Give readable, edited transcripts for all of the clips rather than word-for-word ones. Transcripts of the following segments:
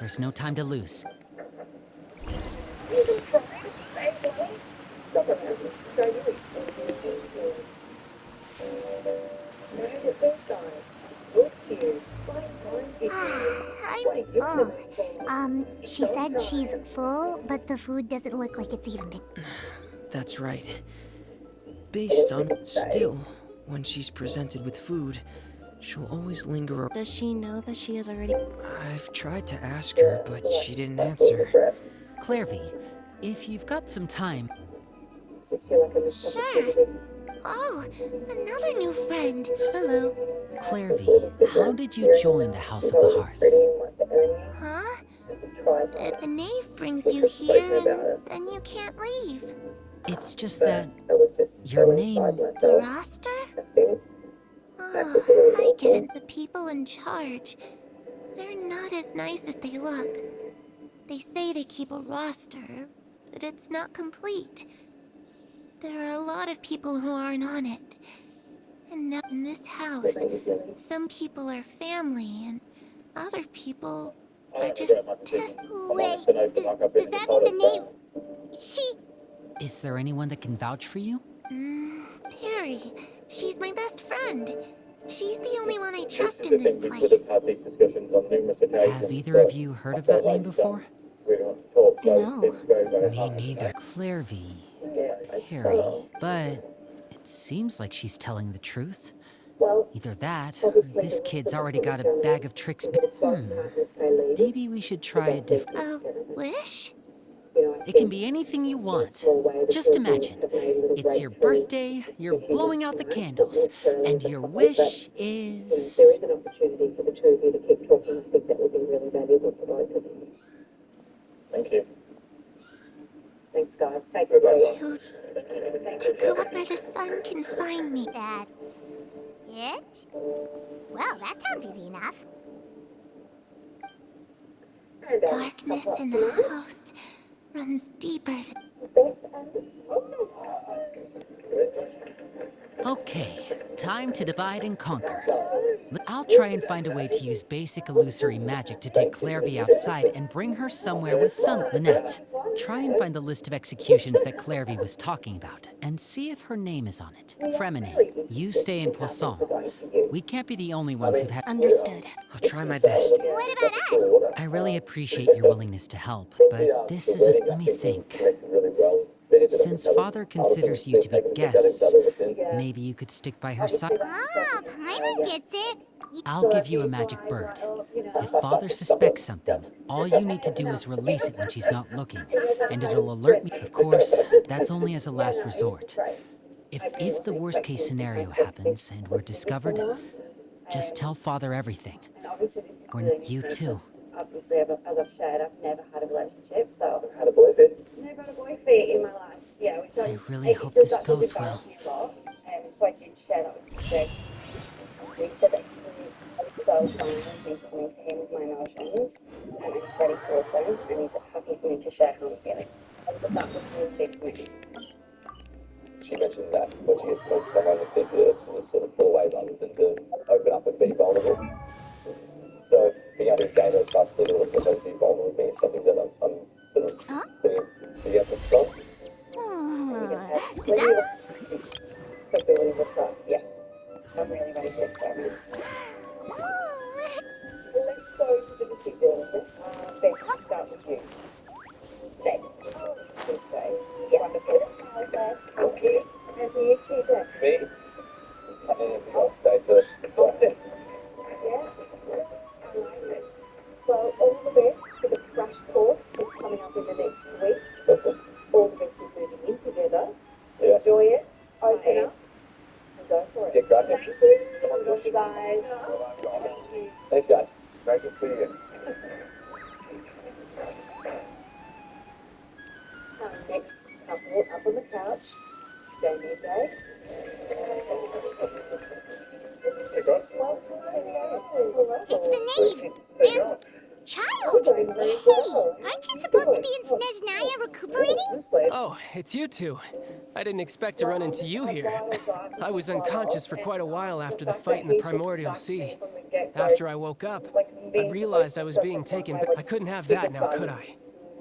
There's no time to lose. Even trying to fade away. Stop around this try to know that their size was cute. I'm full. She said she's full, but the food doesn't look like it's even been. That's right. Based on... Still, when she's presented with food, she'll always linger. Does she know that she is already... I've tried to ask her, but she didn't answer. Clairvy, if you've got some time... Sure. Oh, another new friend. Hello. Clairvy, how did you join the House of the Hearth? Huh? The knave brings you here and then you can't leave. It's just that your name... The roster? Oh, I get it. The people in charge, they're not as nice as they look. They say they keep a roster, but it's not complete. There are a lot of people who aren't on it. And now in this house, some people are family and other people are just test. Wait, does that mean the knave... She... Is there anyone that can vouch for you? Perry. She's my best friend. She's the only one I trust in this place. Have either of you heard of that name before? No. Me neither. Clairvy. Harry. But it seems like she's telling the truth. Either that, or this kid's already got a bag of tricks. Maybe we should try a different... A wish? It can be anything you want. Just imagine. It's your birthday, you're blowing out the candles, and your wish is... There is an opportunity for the two of you to keep talking. I think that would be really valuable for both of you. Thank you. Thanks, guys. Take it easy. To go up where the sun can find me. That's it? Well, that sounds easy enough. Darkness in the house runs deeper than... Okay, time to divide and conquer. I'll try and find a way to use basic illusory magic to take Clairvy outside and bring her somewhere with sun. Lynette, try and find the list of executions that Clairvy was talking about, and see if her name is on it. Fremine, you stay in Poisson. We can't be the only ones who've had... Understood. I'll try my best. What about us? I really appreciate your willingness to help, but this is a... Let me think. Since Father considers you to be guests, maybe you could stick by her side. Ah, Paimon gets it. I'll give you a magic bird. If Father suspects something, all you need to do is release it when she's not looking, and it'll alert me. Of course, that's only as a last resort. If the worst case scenario happens and we're discovered, just tell Father everything. Or you too. Obviously, as I've shared, I've never had a relationship, so I've had a boyfriend. Never had a boyfriend in my life. Yeah, which I really hope this goes well. So I did share that with Tuesday. He said that he was so fine with me coming to him with my emotions, and he's ready to listen, and he's happy for me to share how I'm feeling. So that was really big for me. She mentioned that when she spoke to someone, it's easier to just sort of pull away rather than to open up and be vulnerable. So being able to gain her trust a little bit and be vulnerable with me is something that I'm sort of putting the emphasis on. For building the trust, yeah. I'm really ready to experiment. Let's go to the decision. Beth, let's start with you. Beth, this way. Yeah, wonderful. Thank you. And to you too, Jack. Me? I mean, if you want to stay to it. Yeah. Well, all the best for the crash course that's coming up in the next week. Perfect. All the best with moving in together. Yeah. Enjoy it. Open up. And go for it. Get cracking. Thank you. Come on, Josh. Thank you, guys. Thank you. Thanks, guys. Great to see you. Next couple up on the couch. Jamie and Dave. Hey, guys. It's the knave. And child. Hey, aren't you supposed to be in Snezhnaya recuperating? Oh, it's you two. I didn't expect to run into you here. I was unconscious for quite a while after the fight in the Primordial Sea. After I woke up, I realized I was being taken back. I couldn't have that now, could I?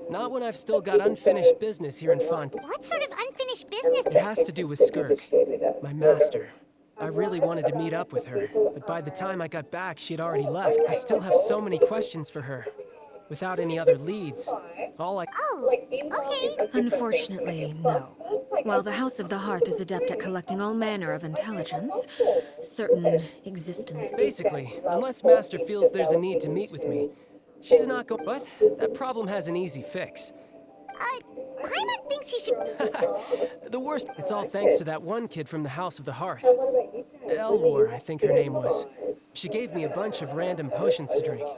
Not when I've still got unfinished business here in Font. What sort of unfinished business? It has to do with Skirk, my master. I really wanted to meet up with her, but by the time I got back, she had already left. I still have so many questions for her. Without any other leads, all I... Oh, okay. Unfortunately, no. While the House of the Hearth is adept at collecting all manner of intelligence, certain existence. Basically, unless Master feels there's a need to meet with me, she's not go- But that problem has an easy fix. Paimon thinks you should... The worst, it's all thanks to that one kid from the House of the Hearth. Elwar, I think her name was. She gave me a bunch of random potions to drink.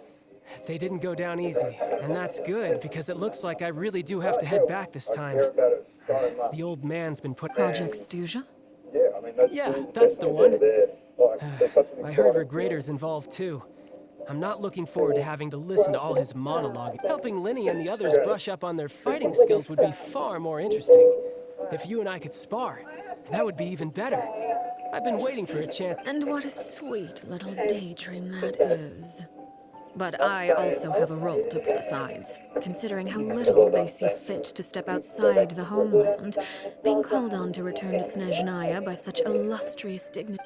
They didn't go down easy, and that's good because it looks like I really do have to head back this time. The old man's been put... Project Stuja? Yeah, that's the one. I heard Regretter's involved too. I'm not looking forward to having to listen to all his monologue. Helping Linny and the others brush up on their fighting skills would be far more interesting. If you and I could spar, that would be even better. I've been waiting for a chance. And what a sweet little daydream that is. But I also have a role to play besides. Considering how little they see fit to step outside the homeland, being called on to return to Snezhnaya by such illustrious dignity.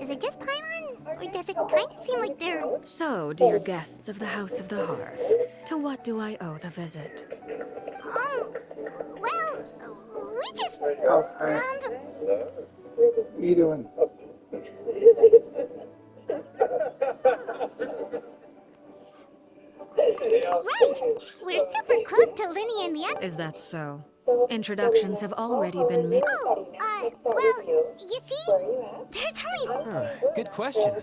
Is it just Paimon? Or does it kind of seem like they're... So, dear guests of the House of the Hearth, to what do I owe the visit? Well, we just... Oh, hi. What are you doing? Right! We're super close to Linny and the others. Is that so? Introductions have already been made. Oh, well, you see, there's only... Good question.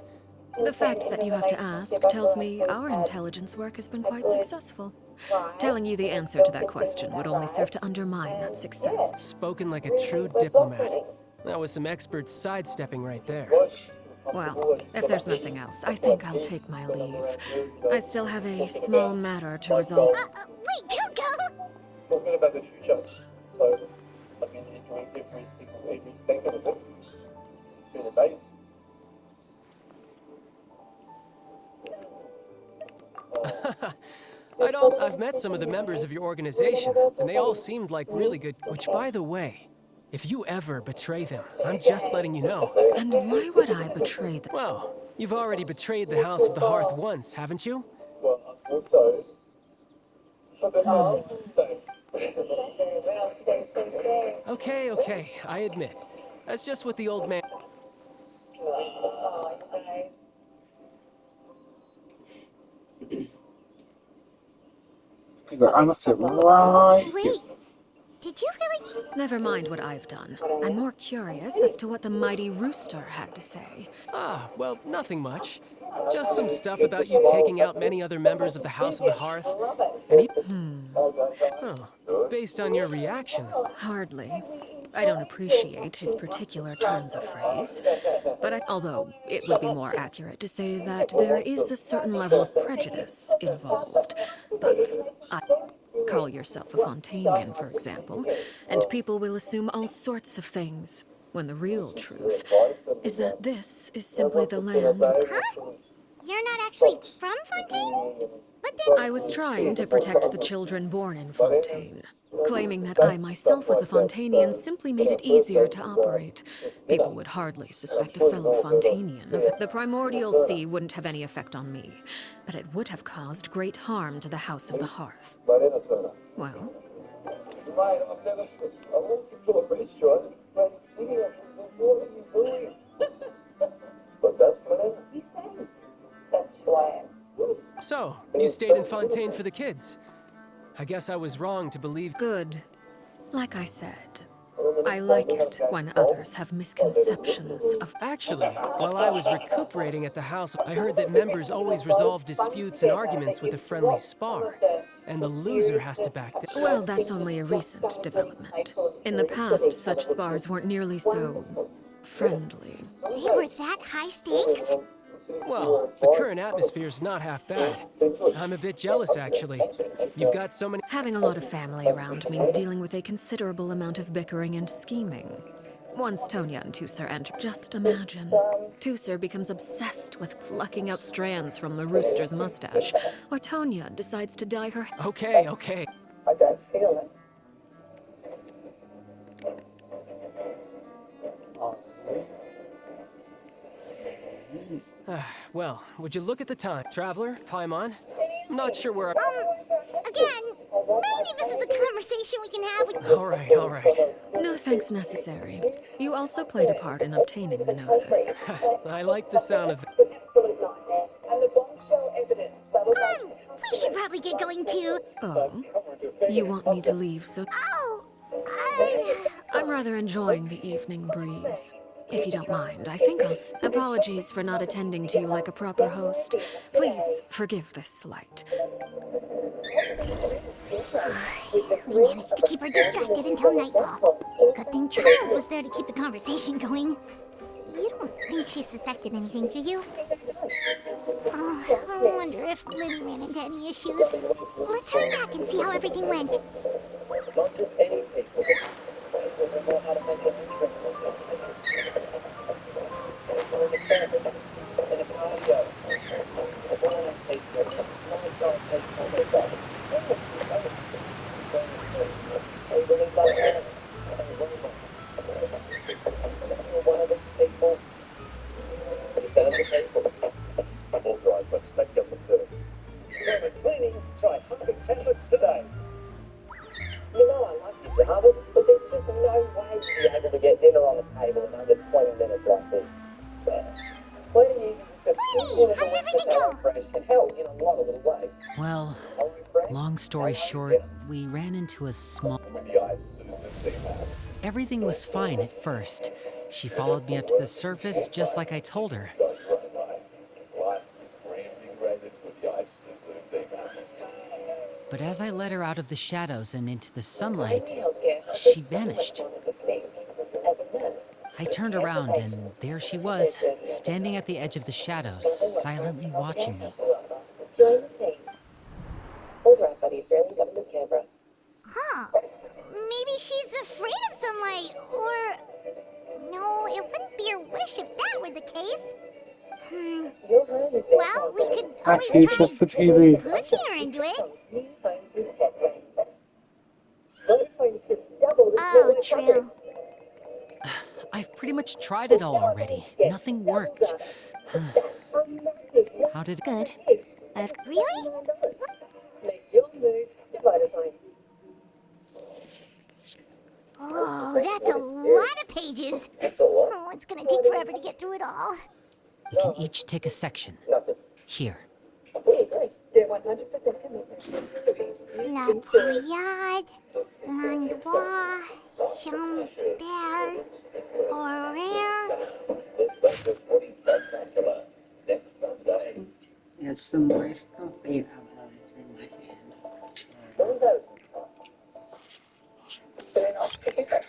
The fact that you have to ask tells me our intelligence work has been quite successful. Telling you the answer to that question would only serve to undermine that success. Spoken like a true diplomat. That was some expert sidestepping right there. Well, if there's nothing else, I think I'll take my leave. I still have a small matter to resolve. Wait, don't go! Talking about the future, so I've been enjoying every second of it. It's been amazing. I've met some of the members of your organization, and they all seemed like really good. Which, by the way, if you ever betray them, I'm just letting you know. And why would I betray them? Well, you've already betrayed the House of the Hearth once, haven't you? Well, also, for the Okay, I admit. That's just what the old man... He's like, I'm gonna sit right. Wait, did you really... Never mind what I've done. I'm more curious as to what the mighty rooster had to say. Well, nothing much. Just some stuff about you taking out many other members of the House of the Hearth. And he... Oh, based on your reaction. Hardly. I don't appreciate his particular turns of phrase, but although it would be more accurate to say that there is a certain level of prejudice involved. But call yourself a Fontainian, for example, and people will assume all sorts of things, when the real truth is that this is simply the land... Huh? You're not actually from Fontaine? But then... I was trying to protect the children born in Fontaine. Claiming that I myself was a Fontainian simply made it easier to operate. People would hardly suspect a fellow Fontainian. The primordial sea wouldn't have any effect on me, but it would have caused great harm to the House of the Hearth. Well? Mate, I've never... I walked into a restaurant, like, singing, what are you doing? But that's my name. You stayed. That's why. So, you stayed in Fontaine for the kids. I guess I was wrong to believe... Good. Like I said, I like it when others have misconceptions of... Actually, while I was recuperating at the house, I heard that members always resolve disputes and arguments with a friendly spar, and the loser has to back down. Well, that's only a recent development. In the past, such spars weren't nearly so... friendly. They were that high stakes? Well, the current atmosphere's not half bad. I'm a bit jealous, actually. You've got so many... Having a lot of family around means dealing with a considerable amount of bickering and scheming. Once Tonya and Tusser enter, just imagine. Tusser becomes obsessed with plucking out strands from the rooster's mustache, or Tonya decides to dye her hair. Okay, okay. I don't feel it. Well, would you look at the time? Traveler, Paimon? I'm not sure where... Again, maybe this is a conversation we can have with... All right. No thanks necessary. You also played a part in obtaining the Gnosis. I like the sound of... It's an absolute nightmare. And the bombshell evidence that'll We should probably get going too. Oh? You want me to leave, so... Oh, I'm rather enjoying the evening breeze. If you don't mind, I think I'll... Apologies for not attending to you like a proper host. Please forgive this slight. we managed to keep her distracted until nightfall. Good thing Child was there to keep the conversation going. You don't think she suspected anything, do you? Oh, I wonder if Liddy ran into any issues. Let's hurry back and see how everything went. Not just any people. People know how to make an entrance. In a cardio. Violent people. Non-child people. They believe that man. You're one of these people. You've done it to people. Authorized, but expect them to do. With cleaning, try humping tablets today. You know I like you, Jarvis, but there's just no way you'll be able to get dinner on the table in under 20 minutes like this. Cleaning even just 2 minutes how did away everything from go? fresh can help in a lot of little ways. Well, Fresh, long story short, we ran into a small... with the eyes Susan thinks. Everything was fine at first. She followed me up to the surface just like I told her. That's right, mate. Life is reinvigorated with the eyes Susan thinks. But as I led her out of the shadows and into the sunlight, she she vanished. As a nurse, I turned around and there she was, standing at the edge of the shadows, silently watching me. join the team. All right, buddy, Australian government Canberra. Huh. Maybe she's afraid of sunlight, or... No, it wouldn't be her wish if that were the case. Your home is Well, we could always Actually, try just the TV. pushing her into it. New homes with pets range. Vodafone's just doubled its Oh, network true. coverage. I've pretty much tried it all already. Nothing worked. How did it... Good. Really? Make your move to Vodafone. Oh, that's a lot of pages. It's a lot. Oh, it's gonna take forever to get through it all. We can each take a section. Nothing. Here. We agree. They're 100% commitment. La Brigade, Landois, Chambert, Horaire. This is what is spectacular. Next Sunday. There's some more stuff made about it in my hand. Window. Very nice to hear.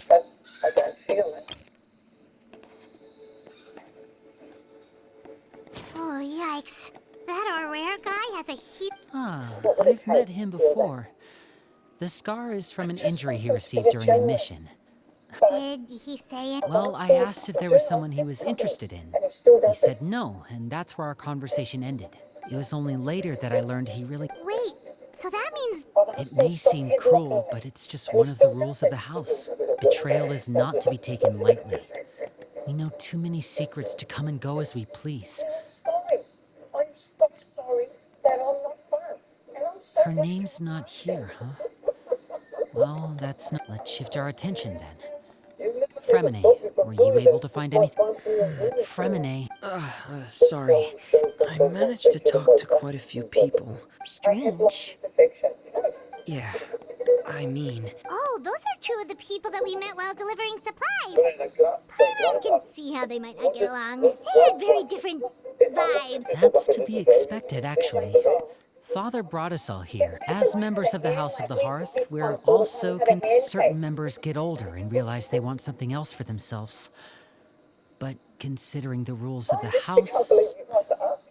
But I don't feel it. Oh, yikes. That Horaire guy has a huge... Ah, I've met him before. The scar is from an injury he received during a mission. Did he say it? Well, I asked if there was someone he was interested in. He said no, and that's where our conversation ended. It was only later that I learned he really... Wait, so that means... It may seem cruel, but it's just one of the rules of the house. Betrayal is not to be taken lightly. We know too many secrets to come and go as we please. Sorry. I'm so sorry that I'm not fun. And I'm so Her name's not here, huh? Well, that's not... Let's shift our attention then. Fremine, were you able to find anything? Fremine, Sorry. I managed to talk to quite a few people. Strange. Yeah, I mean... Oh, those are two of the people that we met while delivering supplies. I can see how they might not get along. They had very different vibes. that's to be expected, actually. Father brought us all here. As members of the House of the Hearth, we're also certain members get older and realize they want something else for themselves. But considering the rules of the house,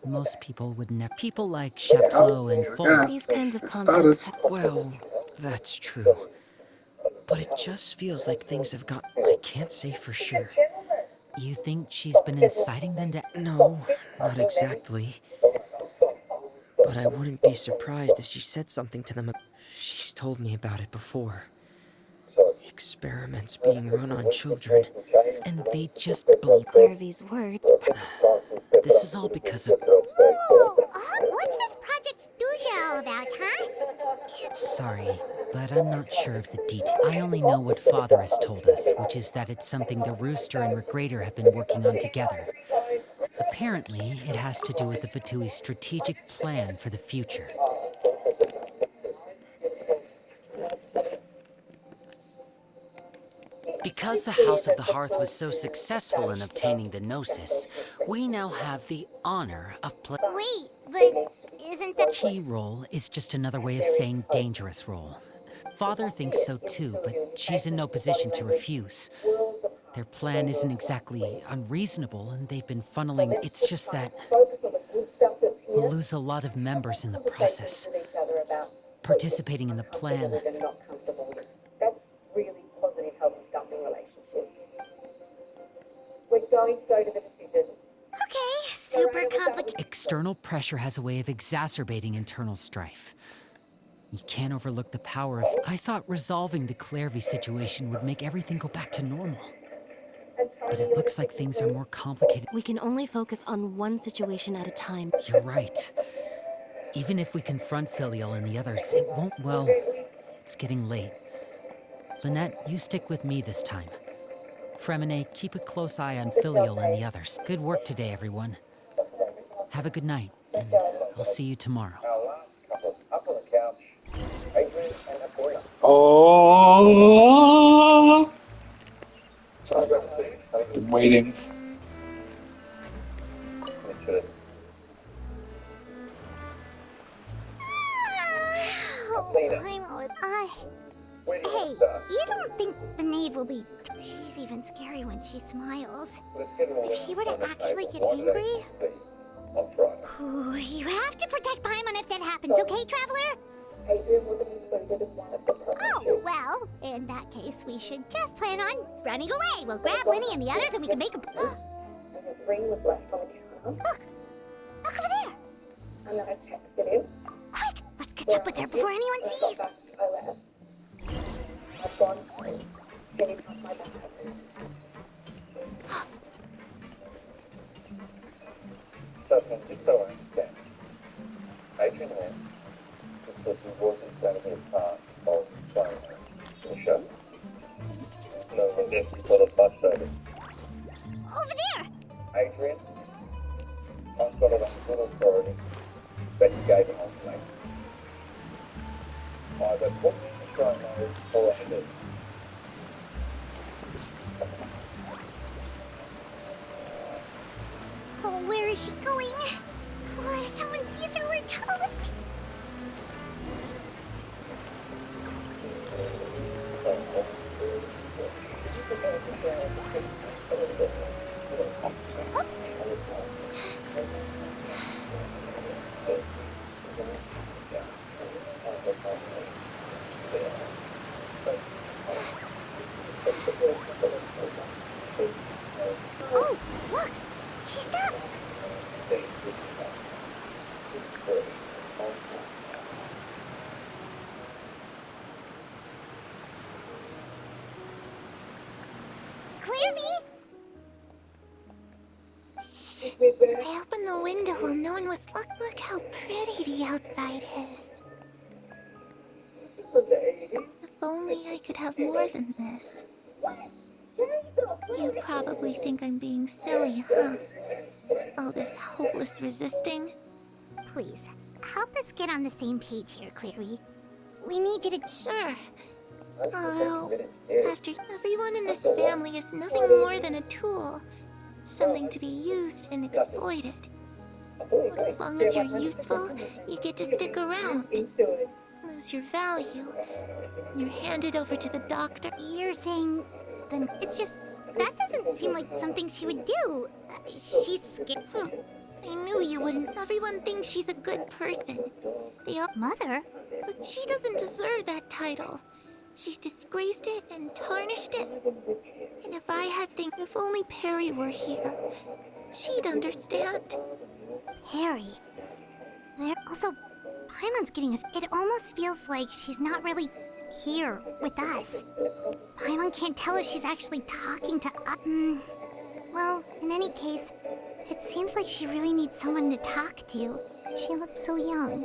most people would never. People like Chaplot and Full. These kinds of Started. conflicts. Well, that's true. but it just feels like things have got... I can't say for sure. You think she's been inciting them to... No, not exactly. But I wouldn't be surprised if she said something to them. She's told me about it before. Experiments being run on children. And they just believe... Clairvy's words. This is all because of... What's this Project Stooja all about, huh? Sorry, but I'm not sure of the detail. I only know what Father has told us, which is that it's something the Rooster and Regrader have been working on together. Apparently, it has to do with the Fatui's strategic plan for the future. Because the House of the Hearth was so successful in obtaining the Gnosis, we now have the honor of Wait, but isn't that... Key role is just another way of saying dangerous role. Father thinks so too, but she's in no position to refuse. Their plan isn't exactly unreasonable, and they've been funneling... It's just that we'll lose a lot of members in the process. Participating in the plan. That's really positive, healthy stuff in relationships. We're going to go to the decision. Okay, super complicated. External pressure has a way of exacerbating internal strife. You can't overlook the power of... I thought resolving the Clairvy situation would make everything go back to normal. But it looks like things are more complicated. We can only focus on one situation at a time. You're right. Even if we confront Filial and the others, it won't... Well, it's getting late. Lynette, you stick with me this time. Fremine, keep a close eye on Filial and the others. Good work today, everyone. Have a good night, and I'll see you tomorrow. Oh! Sorry, I've been waiting. Hey, you don't think the knave will be... She's even scary when she smiles. If she were to actually get angry... Ooh, you have to protect Paimon if that happens, okay, Traveler? Adrian wasn't included in one of the Oh, well, in that case, we should just plan on running away. We'll grab Linny and the others and we can make a... And the ring was left on the counter. Look! Look over there! And then I texted him. Quick! Let's catch up with her before anyone When I sees! got back, I left. I've gone home, getting off my back. Adrian went because he wasn't going to be a part of the show. No, and then he got us frustrated. Over there! Adrian, I've got it on good authority that you gave it on to me. Either put me in the show mode or end it. Oh, where is she going? Oh, if someone sees her, we're toast! Oh, look! She stopped! Clairvy! Shh. I opened the window while no one was look how pretty the outside is. If only I could have more than this. You probably think I'm being silly, huh? All this hopeless resisting? Please, help us get on the same page here, Clary. We need you to... Sure. Although, after everyone in this family is nothing more than a tool. Something to be used and exploited. As long as you're useful, you get to stick around. Lose your value. You're handed over to the doctor. You're saying... Then it's just... That doesn't seem like something she would do. She's scared. I knew you wouldn't. Everyone thinks she's a good person. They all... Mother? But she doesn't deserve that title. She's disgraced it and tarnished it. And if I had think if only Perry were here, she'd understand. Perry. There. Also, Paimon's getting us. It almost feels like she's not really here with us. Paimon can't tell if she's actually talking to us. Well, in any case, it seems like she really needs someone to talk to. She looks so young.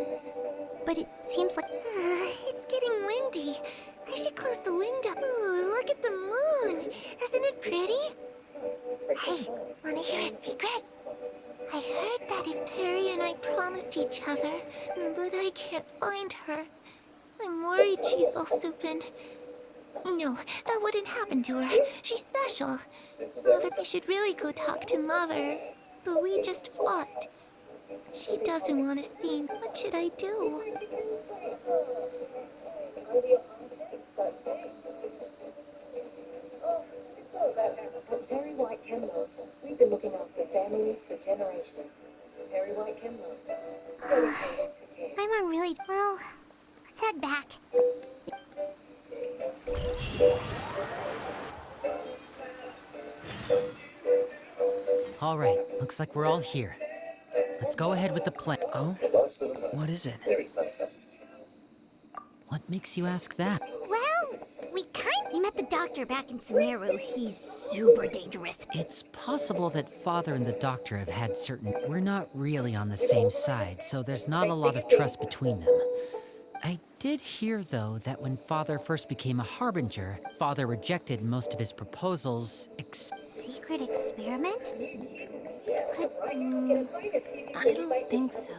But it seems like... It's getting windy. I should close the window. Ooh, look at the moon. Isn't it pretty? Hey, wanna hear a secret? I heard that if Perry and I promised each other, but I can't find her. I'm worried she's all soup and... No, that wouldn't happen to her. She's special. Mother, we should really go talk to Mother. But we just fought. She doesn't want to see. What should I do? Terry White Camelot. We've been looking after families for generations. Terry White Camelot. Dedicated to care. Paimon really... Well, let's head back. All right, looks like we're all here. Let's go ahead with the plan. Oh? What is it? There is no substitute. What makes you ask that? Well, we met the doctor back in Sumeru. He's super dangerous. It's possible that Father and the Doctor have had certain... We're not really on the same side, so there's not a lot of trust between them. I did hear, though, that when Father first became a Harbinger, Father rejected most of his proposals, Secret experiment? I don't think so.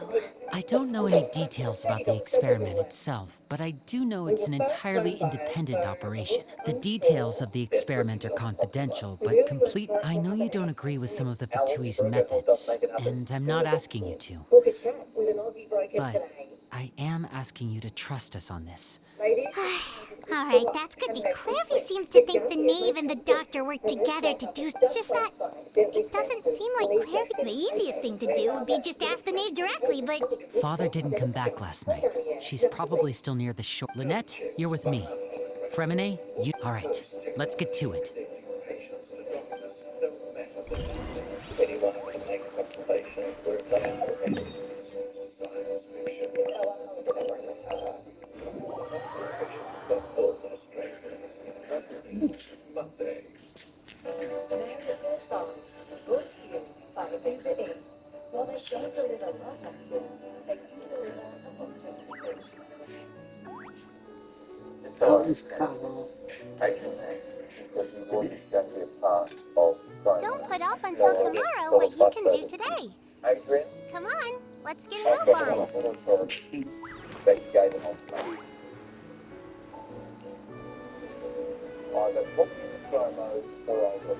I don't know any details about the experiment itself, but I do know it's an entirely independent operation. The details of the experiment are confidential, but complete... I know you don't agree with some of the Fatui's methods, and I'm not asking you to. But I am asking you to trust us on this. Alright, that's good. Clairvy seems to think the Knave and the Doctor work together to do... It's just that... It doesn't seem like Clairvy... The easiest thing to do would be just ask the Knave directly, but... Father didn't come back last night. She's probably still near the shore. Lynette, you're with me. Fremine, you... All right, let's get to it. Anyone can make a consultation for a plan or anything science fiction. Monday. Songs was fueled by the ease. While they don't deliver love matches, they do deliver approximations. Don't put off until tomorrow what you can do today. Adrian? Come on, let's get a move on. Either book in the promo or I'll book.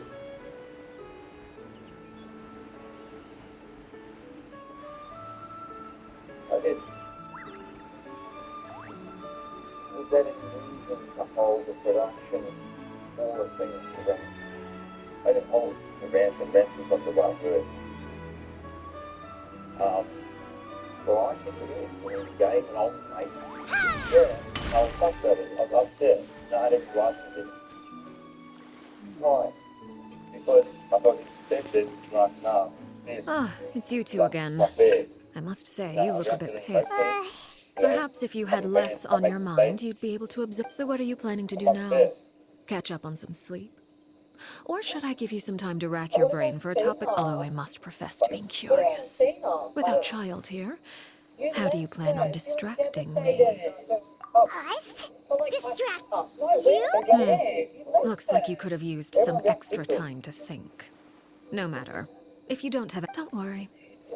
I did. Was that an reason to hold the production of all the things to ransom? I didn't hold the ransom. Ransom's not the right word. Well, I think it is. When you gave an ultimatum. Yeah, I was frustrated. I was upset. No, I didn't like it. Why? Because I thought you expected right now. Ah, it's you two again. I must say, you look a bit pissed. Perhaps if you had less on your mind, you'd be able to absorb. So what are you planning to do now? Catch up on some sleep? Or should I give you some time to rack your brain for a topic? Although I must profess to being curious. Without child here, how do you plan on distracting me? Us? Distract you? Looks like you could have used some extra time to think. No matter. If you don't have it, don't worry.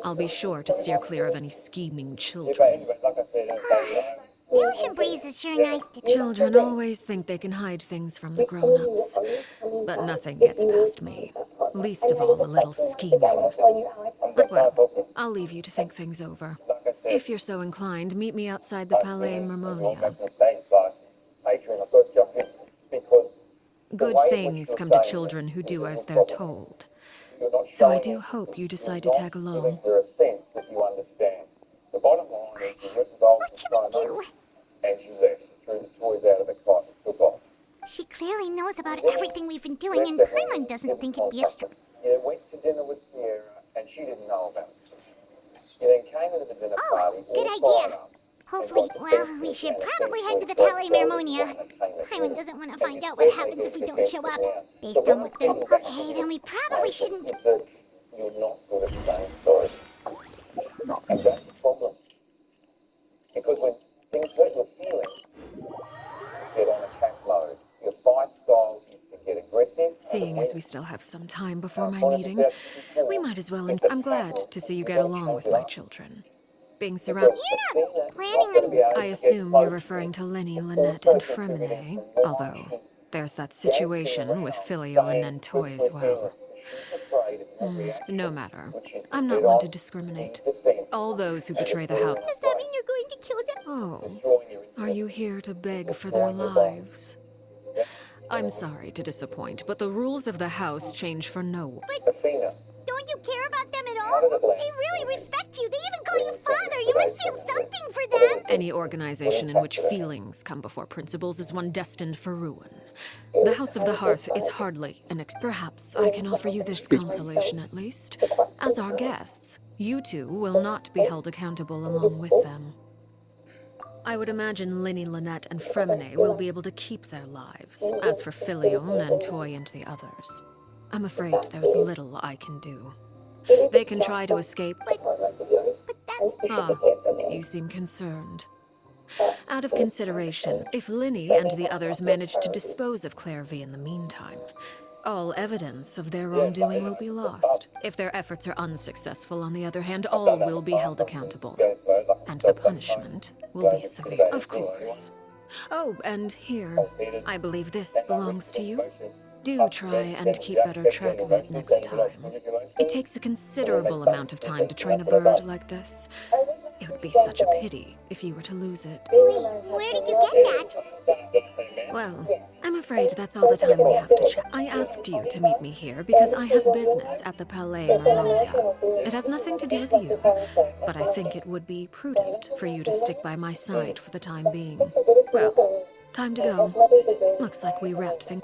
I'll be sure to steer clear of any scheming children. The ocean breeze is sure nice to... Children always think they can hide things from the grown-ups. But nothing gets past me. Least of all a little scheming. Well, I'll leave you to think things over. If you're so inclined, meet me outside the Palais Mermonia. Good things come to children who do as they're told. So I do hope you decide to tag along. What should we do? And she left, threw the toys out of the closet, took off. knows about everything we've been doing, and Paimon doesn't think it'd be a You went to dinner with Sierra, and she didn't know about it. You then came into the dinner party. Good idea. Hopefully, well, we should probably head to the Palais Mermonia. Paimon doesn't want to find out what happens if we don't show up. Based on what the... Okay, then we probably shouldn't... You're not good at saying sorry. And that's the problem. Because when things hurt your feelings, you get on attack mode. Your fight style is to get aggressive. Seeing as we still have some time before my meeting, we might as well. I'm glad to see you get along with my children. Being surrounded. You're not planning on... I assume you're referring to Lenny, Lynette, and Fremine, although there's that situation with Filial and Nentoy as well. No matter. I'm not one to discriminate. All those who betray the house... Does that mean you're going to kill them? Oh, are you here to beg for their lives? I'm sorry to disappoint, but the rules of the house change for no one. But don't you care about them at all? They really respect you. They even call you father. You must feel something for them. Any organization in which feelings come before principles is one destined for ruin. The House of the Hearth is hardly an Perhaps I can offer you this consolation at least. As our guests, you two will not be held accountable along with them. I would imagine Linny, Lynette, and Fremine will be able to keep their lives. As for Filial, Nentoy, and the others, I'm afraid there's little I can do. They can try to escape. But that's... Ah, you seem concerned. Out of consideration, if Linny and the others manage to dispose of Clairvy in the meantime, all evidence of their wrongdoing will be lost. If their efforts are unsuccessful, on the other hand, all will be held accountable. And the punishment will be severe. Of course. Oh, and here, I believe this belongs to you. Do try and keep better track of it next time. It takes a considerable amount of time to train a bird like this. It would be such a pity if you were to lose it. Wait, where did you get that? Well, I'm afraid that's all the time we have to chat. I asked you to meet me here because I have business at the Palais Mermonia. It has nothing to do with you, but I think it would be prudent for you to stick by my side for the time being. Well, time to go. Looks like we wrapped things.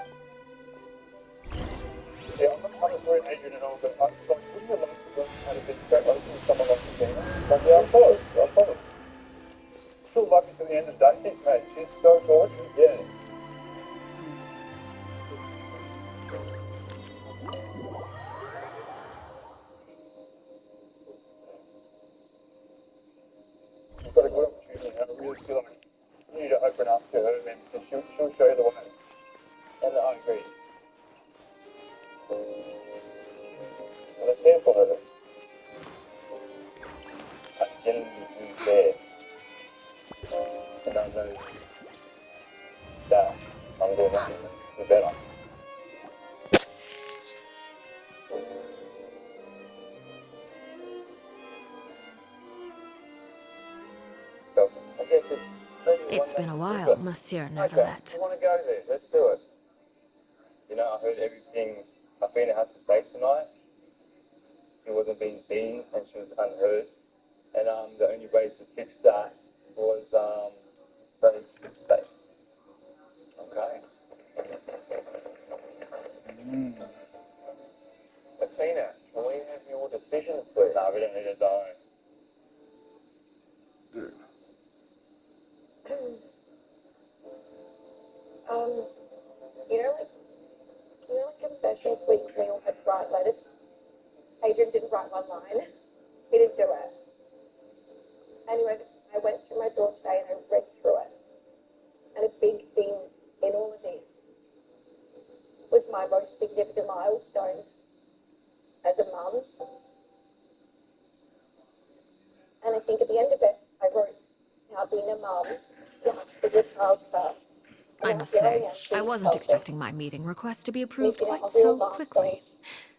Yeah, I'm not coming through Adrian and all, but I was like, wouldn't you like to learn how to be straight open with someone like Christina? Like, yeah, I follow. Still love you to the end of days, mate. She's so gorgeous, yeah. You've got a good opportunity, and I really feel like you need to open up to her, and she'll show you the way. And I agree. And I care for her. I genuinely do care. And I know that I'm doing nothing for better. So, I guess It's been a while, Monsieur Neverlet. You want to go there? Let's do it. You know, I heard everything Afina had to say tonight. She wasn't being seen and she was unheard. And the only way to fix that was say that. Okay. Afina, can we have your decisions, please? No, we don't need to die. Dude. You know, like confessions week we all had to write letters. Adrian didn't write one line. He didn't do it. Anyways, I went through my drawer today and I read through it. And a big thing in all of this was my most significant milestones as a mum. And I think at the end of it, I wrote, now being a mum, is a child first. I must say, I wasn't expecting my meeting request to be approved quite so quickly.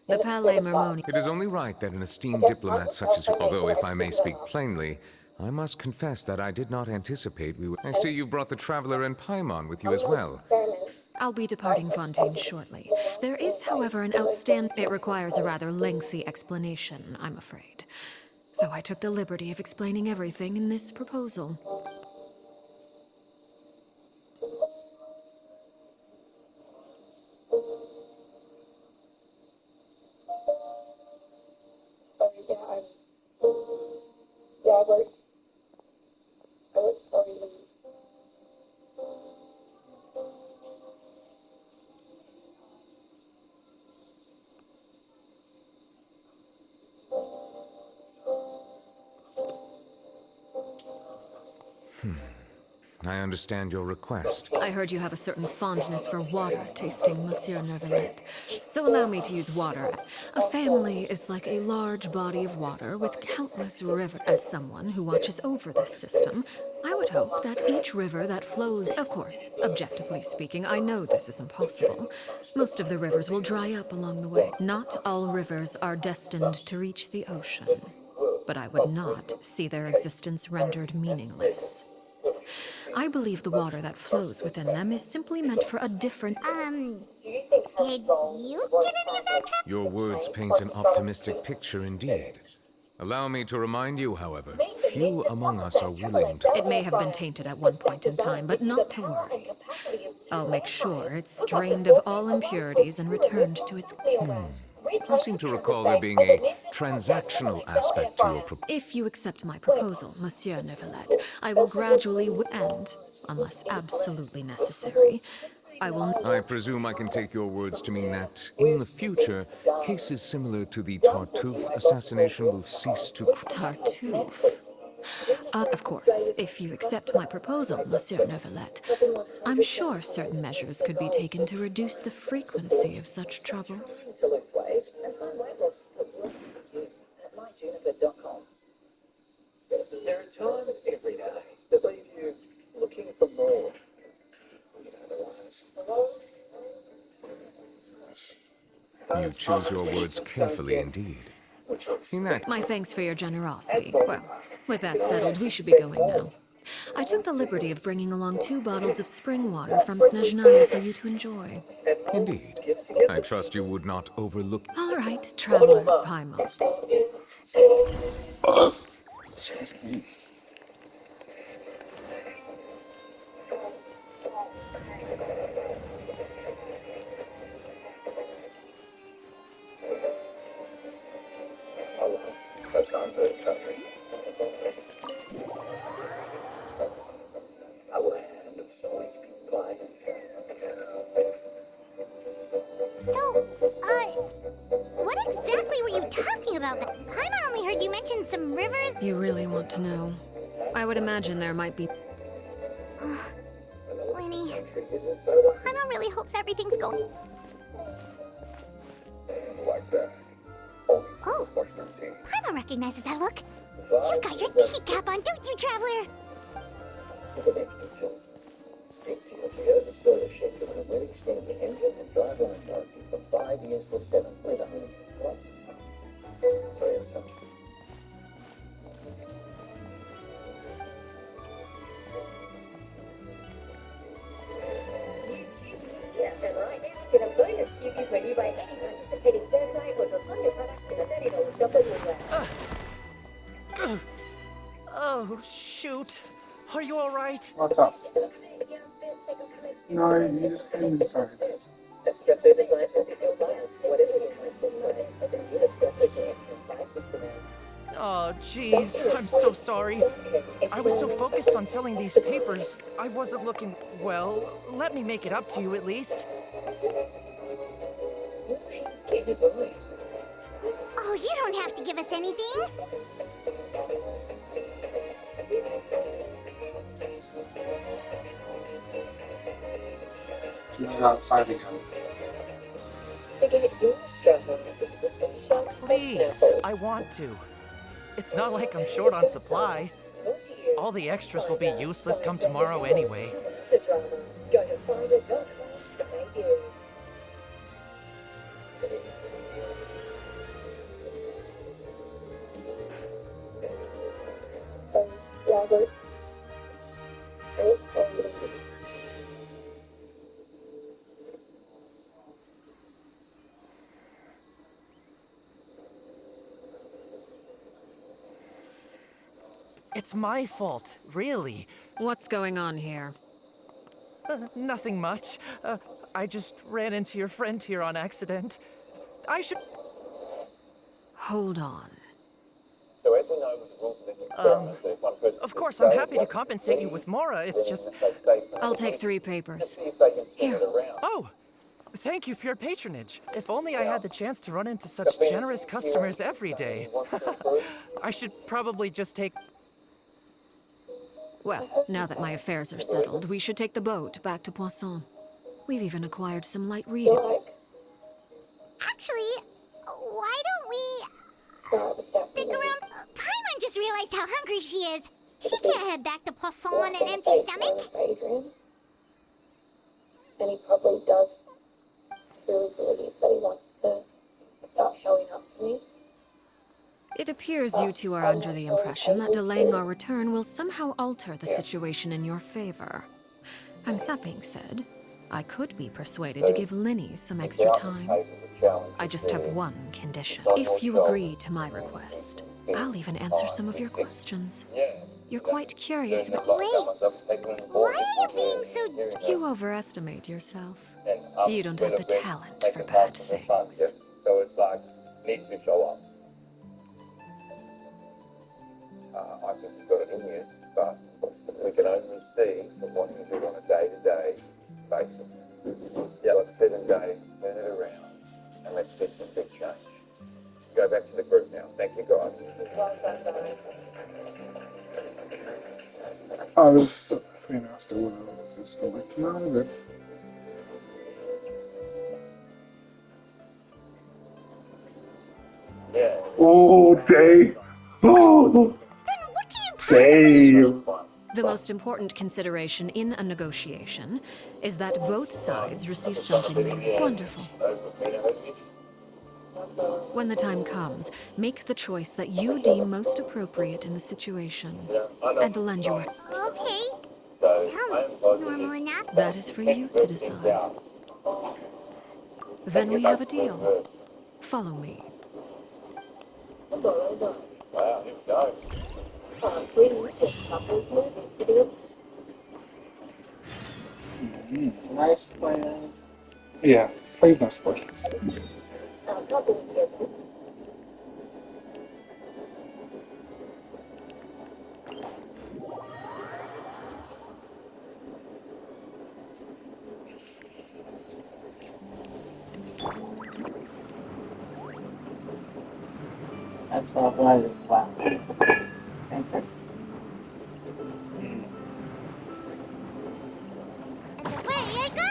The Palais Mermonia... It is only right that an esteemed diplomat such as you, although if I may speak plainly, I must confess that I did not anticipate we would... I see you brought the Traveler and Paimon with you as well. I'll be departing Fontaine shortly. There is, however, an outstanding... It requires a rather lengthy explanation, I'm afraid. So I took the liberty of explaining everything in this proposal. Robert. Oh, sorry. I understand your request. I heard you have a certain fondness for water tasting, Monsieur Neuvillette. So allow me to use water. A family is like a large body of water with countless rivers. As someone who watches over this system, I would hope that each river that flows... Of course, objectively speaking, I know this is impossible. Most of the rivers will dry up along the way. Not all rivers are destined to reach the ocean. But I would not see their existence rendered meaningless. I believe the water that flows within them is simply meant for a different... Did you get any of that Your words paint an optimistic picture indeed. Allow me to remind you, however, few among us are willing to... It may have been tainted at one point in time, but not to worry. I'll make sure it's strained of all impurities and returned to its... I seem to recall there being a transactional aspect to your proposal. If you accept my proposal, Monsieur Neuvillette, I will gradually end, unless absolutely necessary. I presume I can take your words to mean that, in the future, cases similar to the Tartuffe assassination will cease to... Tartuffe? Of course, if you accept my proposal, Monsieur Neuvillette, I'm sure certain measures could be taken to reduce the frequency of such troubles. To lose weight and find weight loss that works for you at myjuniper.com. There are times every day that leave you looking for more. You know the ones. You choose your words carefully indeed. In that... My thanks for your generosity. Well, with that settled, we should be going now. I took the liberty of bringing along 2 bottles of spring water from Snezhnaya for you to enjoy. Indeed. I trust you would not overlook... All right, Traveler Paimon. A land of sleeping giants. So, what exactly were you talking about? Paimon only heard you mention some rivers. You really want to know? I would imagine there might be... Lenny, Paimon really hopes everything's going... Like that. Oh, Paimon recognizes that look. You've got your thinking cap on, don't you, Traveler? Speak to your dear, the service schedule, and will extend the engine and driveline warranty from 5 years to 7 with a home. What? Very much. Yeah, and right now, get a bonus cuties when you buy any participating website or Josiah products in a $30 shopping window. Oh, shoot. Are you alright? What's up? No, you just came inside. Espresso designed to fit your vibe. Whatever your mind's inside, the new espresso jam from 5 for today. Oh, jeez. I'm so sorry. I was so focused on selling these papers, I wasn't looking... Well, let me make it up to you at least. Get your voice. Oh, you don't have to give us anything. You went outside again. To get your struggle, Please, I want to. It's not like I'm short on supply. All the extras will be useless come tomorrow anyway. The drama. Go to finder.com to make you. So, Robert. It's my fault, really. What's going on here? Nothing much. I just ran into your friend here on accident. I should... Hold on. So as we know, Of course, I'm happy to compensate you with Mora. It's just... I'll take 3 papers. Here. Oh! Thank you for your patronage. If only I had the chance to run into such generous customers every day. I should probably just take... Well, now that my affairs are settled, we should take the boat back to Poisson. We've even acquired some light reading. Actually, why don't we stick around? Paimon just realized how hungry she is. She can't head back to Poisson on an empty stomach. And he probably does truly believe that he wants to start showing up for me. It appears you two are under the impression that delaying our return will somehow alter the situation in your favor. That being said, I could be persuaded to give Linny some extra time. I just have one condition. If you agree to my request, I'll even answer some of your questions. You're quite curious about... Wait, why are you being so... You overestimate yourself. You don't have the talent for bad things. So it's like, need to show up. I think you've got it in you, but we can only see from what you do on a day-to-day basis. Yeah, let's 7 days, turn it around, and let's get some big change. Go back to the group now. Thank you, guys. I was afraid I still want to just go back to my Yeah. Oh, Dave! Oh, Dave! The most important consideration in a negotiation is that both sides receive something they... Wonderful. When the time comes, make the choice that you deem most appropriate in the situation, and lend your... Okay, sounds normal enough. That is for you to decide. Then we have a deal. Follow me. Wow, here we go. Nice plan. Yeah, please no spoilers. That's all right. Wow. Thank you. And away I go!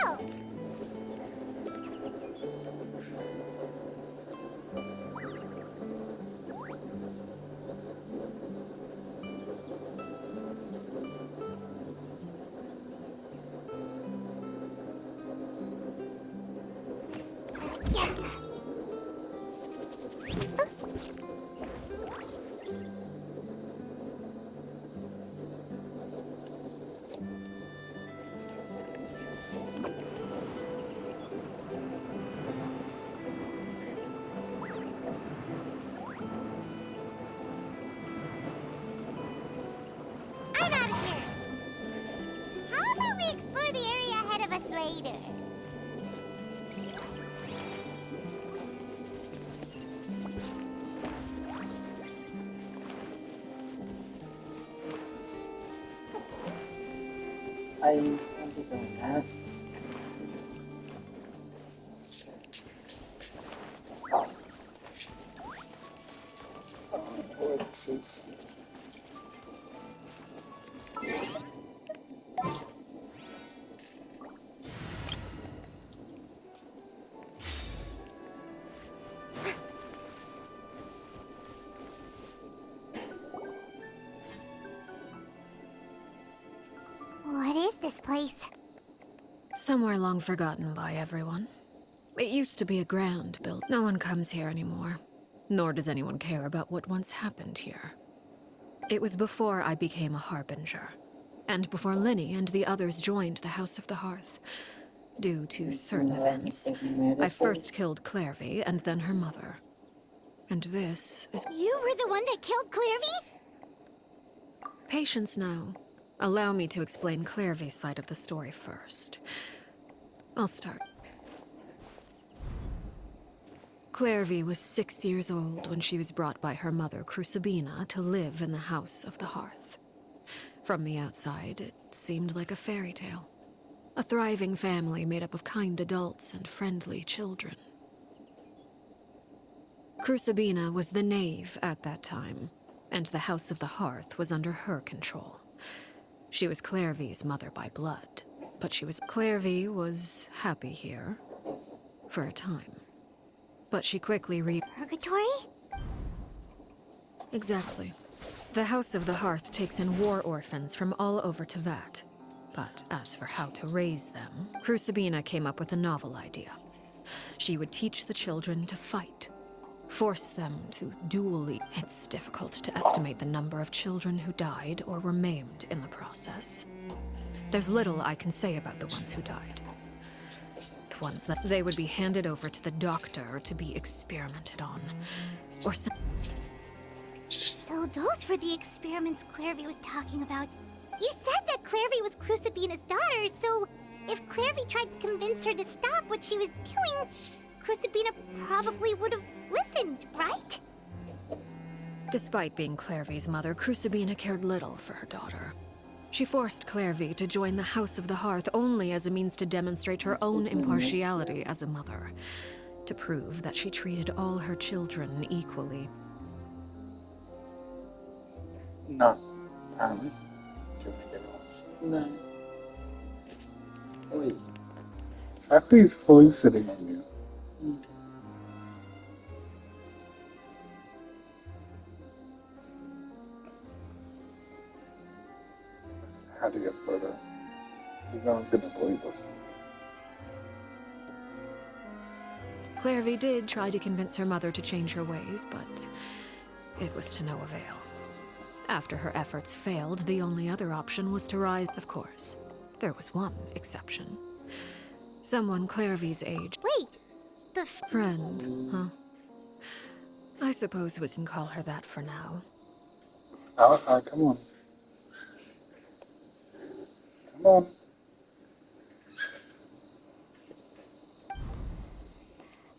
I'm out of here! How about we explore the area ahead of us later? I want to go back. This is... What is this place? Somewhere long forgotten by everyone. It used to be a grand build. No one comes here anymore. Nor does anyone care about what once happened here. It was before I became a harbinger. And before Linny and the others joined the House of the Hearth. Due to certain events, I first killed Clairvy and then her mother. And this is... You were the one that killed Clairvy? Patience now. Allow me to explain Clairvy's side of the story first. I'll start. Clairvy was 6 years old when she was brought by her mother, Crucibina, to live in the House of the Hearth. From the outside, it seemed like a fairy tale. A thriving family made up of kind adults and friendly children. Crucibina was the knave at that time, and the House of the Hearth was under her control. She was Clairvy's mother by blood, but Clairvy was happy here, for a time. But she quickly Purgatory? Exactly. The House of the Hearth takes in war orphans from all over Teyvat. But as for how to raise them, Crucibina came up with a novel idea. She would teach the children to fight, force them to duel. It's difficult to estimate the number of children who died or were maimed in the process. There's little I can say about the ones who died. The ones that they would be handed over to the doctor to be experimented on, or some. So those were the experiments Clairvy was talking about. You said that Clairvy was Crucibina's daughter, so if Clairvy tried to convince her to stop what she was doing, Crucibina probably would have listened, right? Despite being Clairvy's mother, Crucibina cared little for her daughter. She forced Clairvy to join the House of the Hearth only as a means to demonstrate her own impartiality as a mother, to prove that she treated all her children equally. No. No. Wait. Exactly, he's fully sitting on you. How to get further? Because no one's gonna believe us. Clairvy did try to convince her mother to change her ways, but it was to no avail. After her efforts failed, the only other option was to rise. Of course, there was one exception. Someone Clairvy's age. Wait, the friend, huh? I suppose we can call her that for now. Come on. Come on.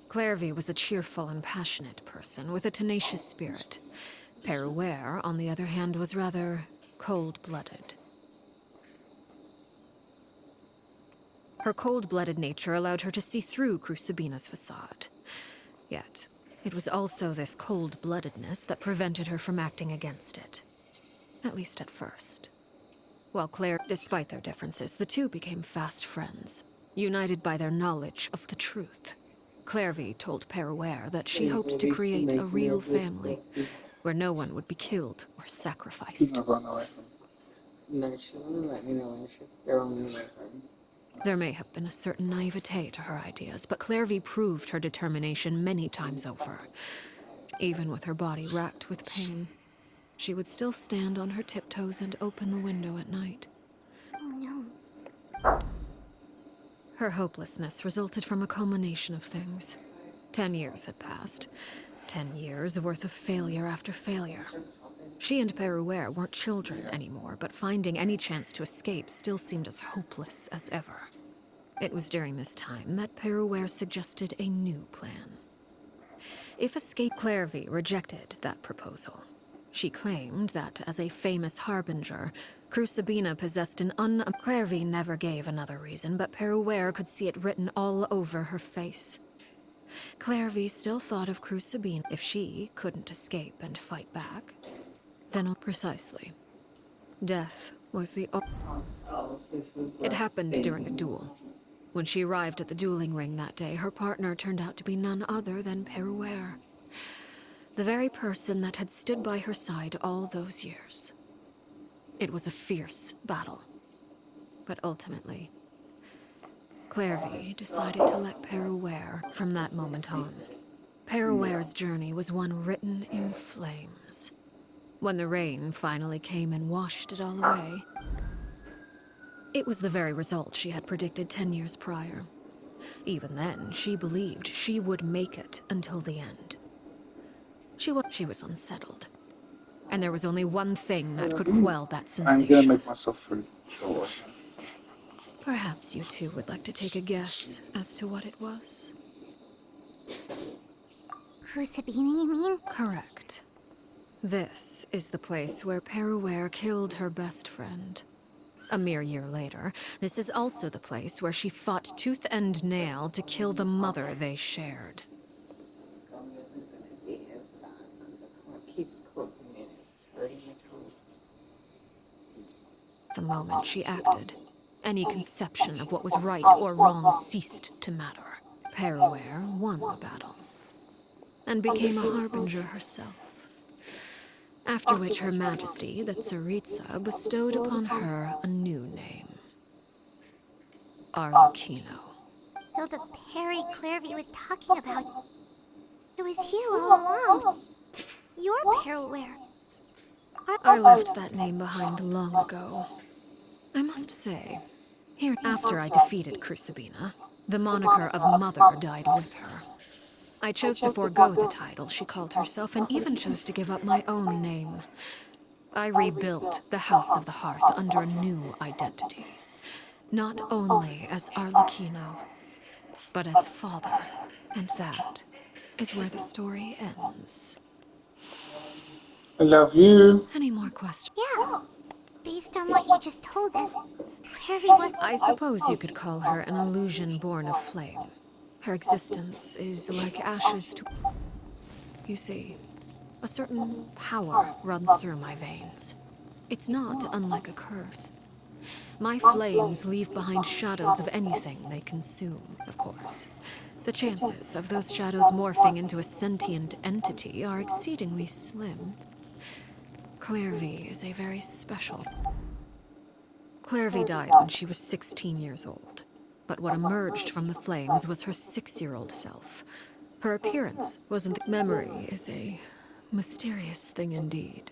Clairvy was a cheerful and passionate person with a tenacious spirit. Peruere, on the other hand, was rather cold-blooded. Her cold-blooded nature allowed her to see through Crucibina's facade. Yet, it was also this cold-bloodedness that prevented her from acting against it. At least at first. While despite their differences, the two became fast friends, united by their knowledge of the truth. Clairvy told Peruere that she hoped to create a real family, where no one would be killed or sacrificed. No, she wouldn't let me know when she's throwing me with her. There may have been a certain naivete to her ideas, but Clairvy proved her determination many times over. Even with her body racked with pain, she would still stand on her tiptoes and open the window at night. Oh no. Her hopelessness resulted from a culmination of things. 10 years had passed. 10 years worth of failure after failure. She and Peruere weren't children anymore, but finding any chance to escape still seemed as hopeless as ever. It was during this time that Peruere suggested a new plan. If escape, Clairvy rejected that proposal. She claimed that, as a famous harbinger, Crucibina possessed an Clairvy never gave another reason, but Peruere could see it written all over her face. Clairvy still thought of Crucibina. If she couldn't escape and fight back, then precisely. Death was the It happened during a duel. When she arrived at the dueling ring that day, her partner turned out to be none other than Peruere. The very person that had stood by her side all those years. It was a fierce battle. But ultimately, Clairvy decided to let Peruere from that moment on. Peruere's journey was one written in flames. When the rain finally came and washed it all away, it was the very result she had predicted 10 years prior. Even then, she believed she would make it until the end. She was unsettled. And there was only one thing that could quell that sensation. I'm gonna make myself free. Sure. Perhaps you two would like to take a guess as to what it was? Sabina, you mean? Correct. This is the place where Peruware killed her best friend. A mere year later, this is also the place where she fought tooth and nail to kill the mother they shared. The moment she acted, any conception of what was right or wrong ceased to matter. Peruware won the battle, and became a harbinger herself. After which Her Majesty, the Tsaritsa, bestowed upon her a new name. Arlecchino. So the Perry Clairvy was talking about... It was you all along. You're Peruware. I left that name behind long ago. I must say, here after I defeated Crucibina, the moniker of Mother died with her. I chose to forego the title she called herself, and even chose to give up my own name. I rebuilt the House of the Hearth under a new identity. Not only as Arlecchino, but as father. And that is where the story ends. I love you. Any more questions? Yeah. Based on what you just told us, Clairvy was... I suppose you could call her an illusion born of flame. Her existence is like ashes to... You see, a certain power runs through my veins. It's not unlike a curse. My flames leave behind shadows of anything they consume, of course. The chances of those shadows morphing into a sentient entity are exceedingly slim. Clairvy is a very special... Clairvy died when she was 16 years old. But what emerged from the flames was her 6-year-old self. Her appearance wasn't... Memory is a mysterious thing indeed.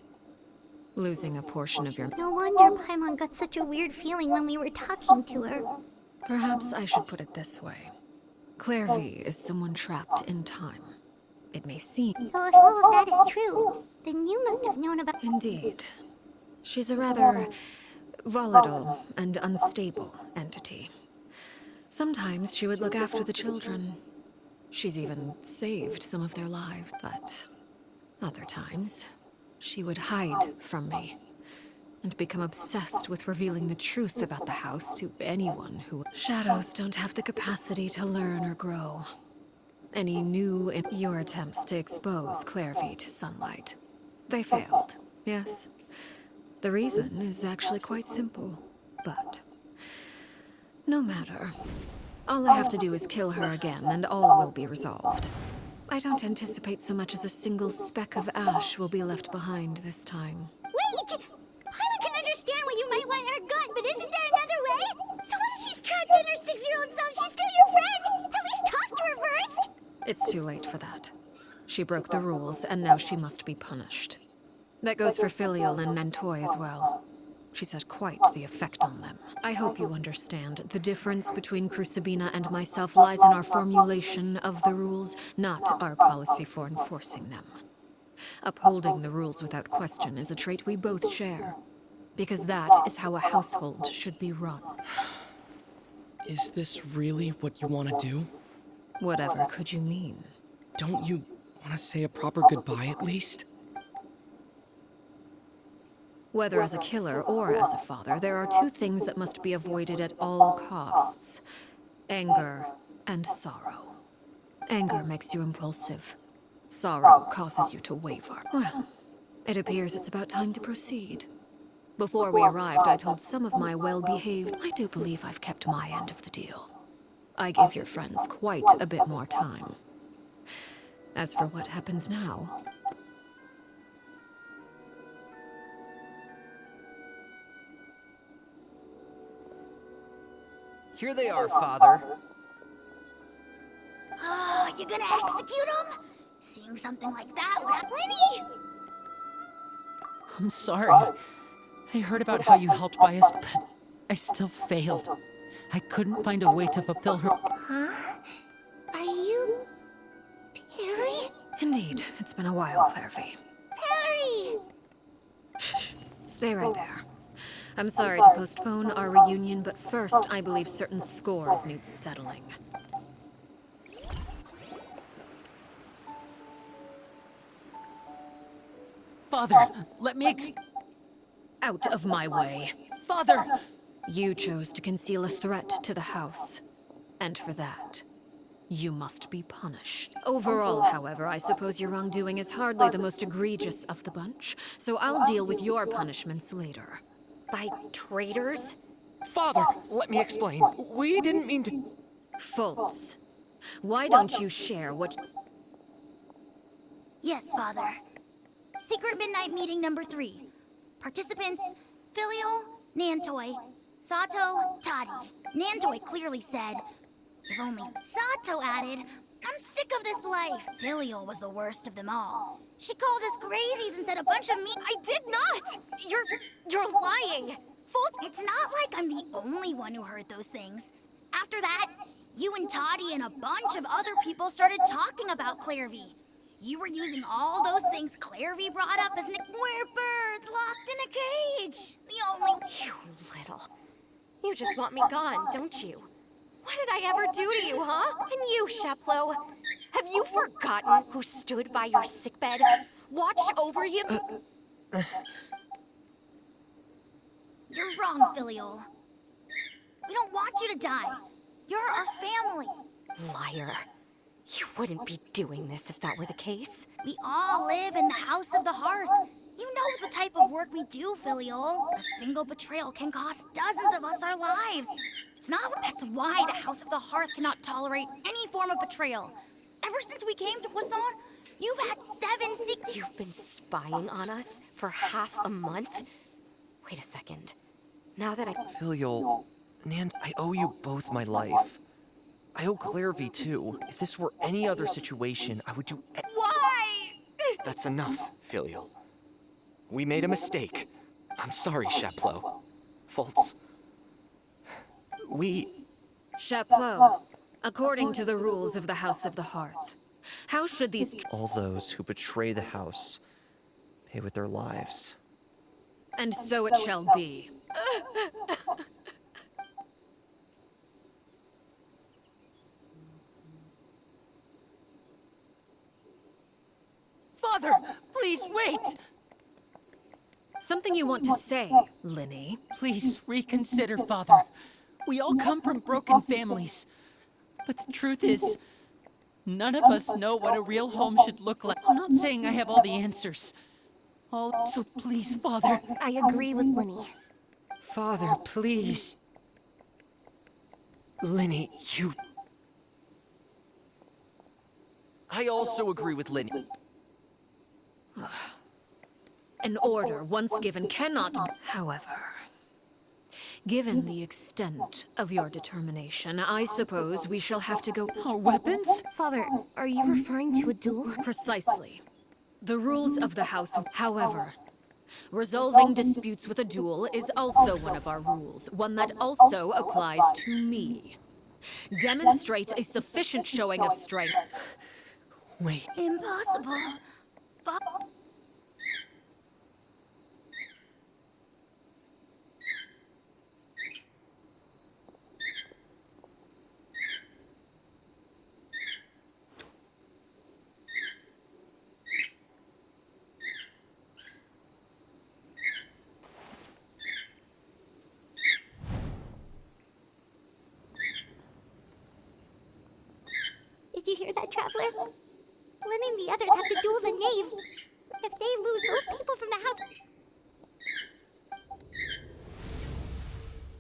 Losing a portion of your... No wonder Paimon got such a weird feeling when we were talking to her. Perhaps I should put it this way. Clairvy is someone trapped in time. It may seem... So if all of that is true, then you must have known about... Indeed. She's a rather volatile and unstable entity. Sometimes she would look after the children. She's even saved some of their lives, but other times, she would hide from me and become obsessed with revealing the truth about the house to anyone who... Shadows don't have the capacity to learn or grow. Any new in your attempts to expose Clairvy to sunlight. They failed, yes. The reason is actually quite simple, but... No matter. All I have to do is kill her again, and all will be resolved. I don't anticipate so much as a single speck of ash will be left behind this time. Wait! Paimon can understand why you might want her gone, but isn't there another way? So what if she's trapped in her 6-year-old self? She's still your friend! At least talk to her first! It's too late for that. She broke the rules, and now she must be punished. That goes for Filial and Nantoy as well. She's had quite the effect on them. I hope you understand. The difference between Crucibina and myself lies in our formulation of the rules, not our policy for enforcing them. Upholding the rules without question is a trait we both share, because that is how a household should be run. Is this really what you want to do? Whatever could you mean? Don't you want to say a proper goodbye at least? Whether as a killer or as a father, there are two things that must be avoided at all costs. Anger and sorrow. Anger makes you impulsive. Sorrow causes you to waver. Well, it appears it's about time to proceed. Before we arrived, I told some of my well-behaved... I do believe I've kept my end of the deal. I give your friends quite a bit more time. As for what happens now... Here they are, Father. Oh, you gonna execute him? Seeing something like that would have... Lenny! I'm sorry. I heard about how you helped by us, but I still failed. I couldn't find a way to fulfill her... Huh? Are you... Perry? Indeed, it's been a while, Clairvy. Perry! Shh. Stay right there. I'm sorry to postpone our reunion, but first I believe certain scores need settling. Father, let me Out of my way. Father! You chose to conceal a threat to the house. And for that, you must be punished. Overall, however, I suppose your wrongdoing is hardly the most egregious of the bunch, so I'll deal with your punishments later. By traitors? Father, let me explain. We didn't mean to... Fultz, why don't you share what... Yes, Father. Secret Midnight Meeting number 3. Participants, Filial, Nantoi, Sato, Toddy. Nantoi clearly said, if only Sato added, I'm sick of this life. Filial was the worst of them all. She called us crazies and said a bunch of me. I did not! You're lying! It's not like I'm the only one who heard those things. After that, you and Toddy and a bunch of other people started talking about Clairvy. You were using all those things Clairvy brought up as we're birds locked in a cage. The only... You little... You just want me gone, don't you? What did I ever do to you, huh? And you, Sheplo? Have you forgotten who stood by your sickbed? Watched over you? You're wrong, Filial. We don't want you to die. You're our family. Liar. You wouldn't be doing this if that were the case. We all live in the House of the Hearth. You know the type of work we do, Filial. A single betrayal can cost dozens of us our lives. It's not... That's why the House of the Hearth cannot tolerate any form of betrayal. Ever since we came to Poisson, you've had 7 secrets... You've been spying on us for half a month? Wait a second. Now that I... Filial, Nant, I owe you both my life. I owe Clairvy too. If this were any other situation, I would do... Why? That's enough, Filial. We made a mistake. I'm sorry, Sheplo. Fultz. Sheplo, according to the rules of the House of the Hearth, how should these... All those who betray the house pay with their lives. And so it shall be. Father, please wait! Something you want to say, Linny? Please reconsider, Father. We all come from broken families. But the truth is, none of us know what a real home should look like. I'm not saying I have all the answers. So please, Father. I agree with Linny. Father, please. Linny, you... I also agree with Linny. An order, once given, cannot... However, given the extent of your determination, I suppose we shall have to go... Our weapons? Father, are you referring to a duel? Precisely. The rules of the house, however, resolving disputes with a duel is also one of our rules, one that also applies to me. Demonstrate a sufficient showing of strength. Wait. Impossible. Did you hear that, Traveler? Lynn and the others have to duel the knave. If they lose, those people from the house...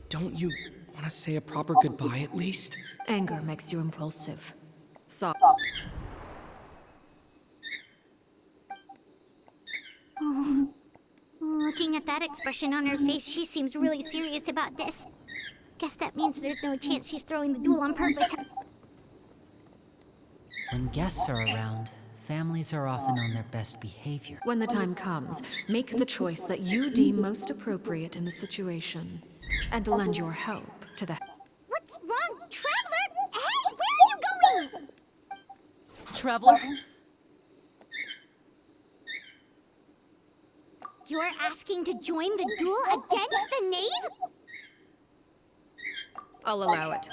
Don't you want to say a proper goodbye at least? Anger makes you impulsive. Oh, looking at that expression on her face, she seems really serious about this. Guess that means there's no chance she's throwing the duel on purpose. When guests are around, families are often on their best behavior. When the time comes, make the choice that you deem most appropriate in the situation, and lend your help to the... What's wrong, Traveler? Hey, where are you going? Traveler? You're asking to join the duel against the knave? I'll allow it.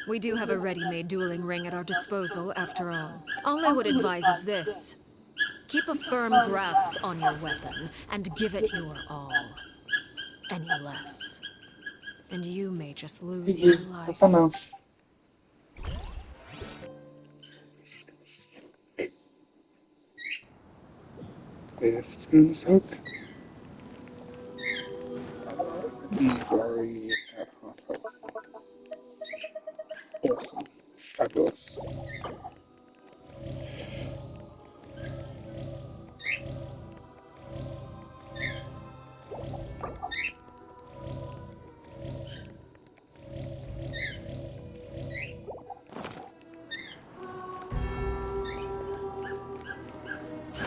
We do have a ready-made dueling ring at our disposal, after all. All I would advise is this. Keep a firm grasp on your weapon and give it your all. Any less, and you may just lose your life. That's enough. This is gonna suck. He's already at half health. Awesome. Fabulous.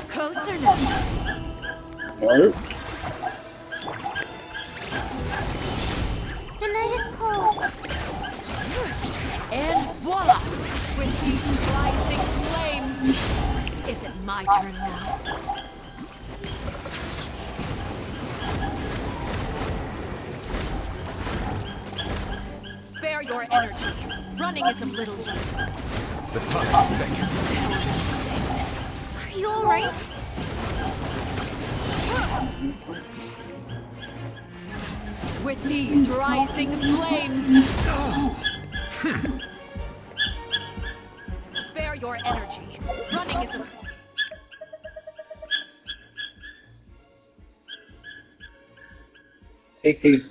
Closer now. No. The night is cold. And voila! With these rising flames! Is it my turn now? Spare your energy. Running is of little use. The time is beckoning. Are you alright? With these rising flames! Spare your energy. Running is a... Take heed.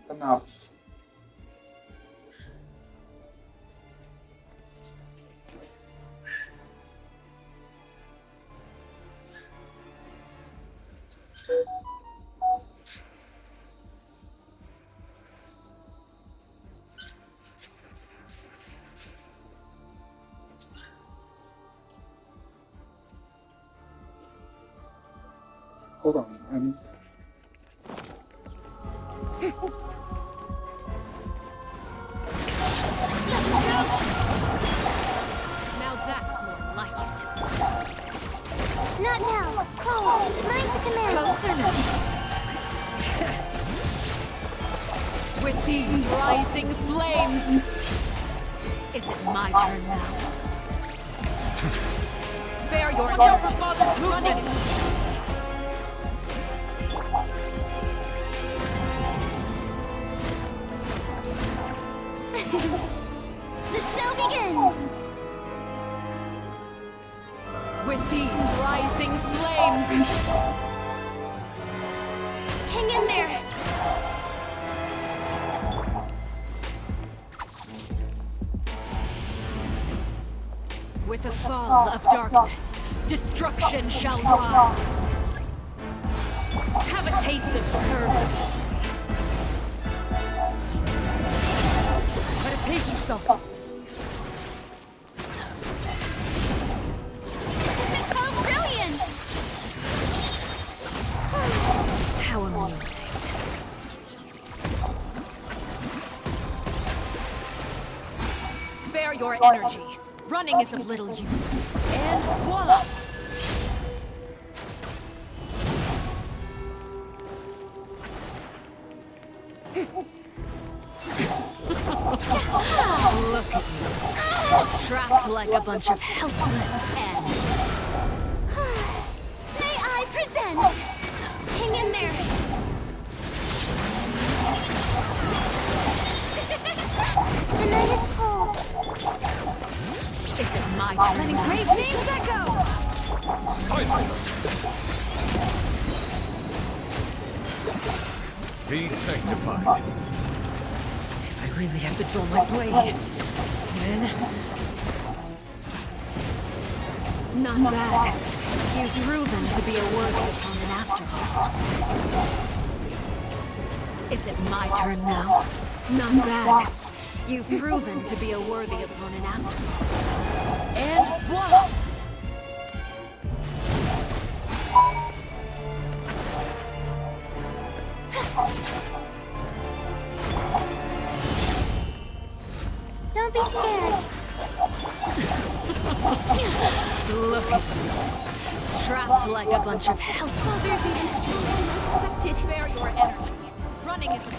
Enough. Hold on, Now that's more like it. Not now. Cold. Mine to command. Closer now. With these rising flames! Is it my turn now? Spare your energy. Running is... The show begins! With these rising flames! Hang in there! With the fall of darkness, destruction shall rise. Have a taste of courage. Try to pace yourself. Oh, brilliant! How amusing. Spare your energy. Running is of little use. And voila! Look at you. Trapped like a bunch of helpless animals. May I present? Hang in there! The night is cold. Is it my turn? Letting great names echo! Silence! Be sanctified. If I really have to draw my blade, then... Not bad. You've proven to be a worthy opponent after all. Is it my turn now? Not bad. You've proven to be a worthy opponent after all. And voila! Don't be scared. Look at you. Trapped like a bunch of helpless. There's even stronger than I expected. Spare your energy. Running is a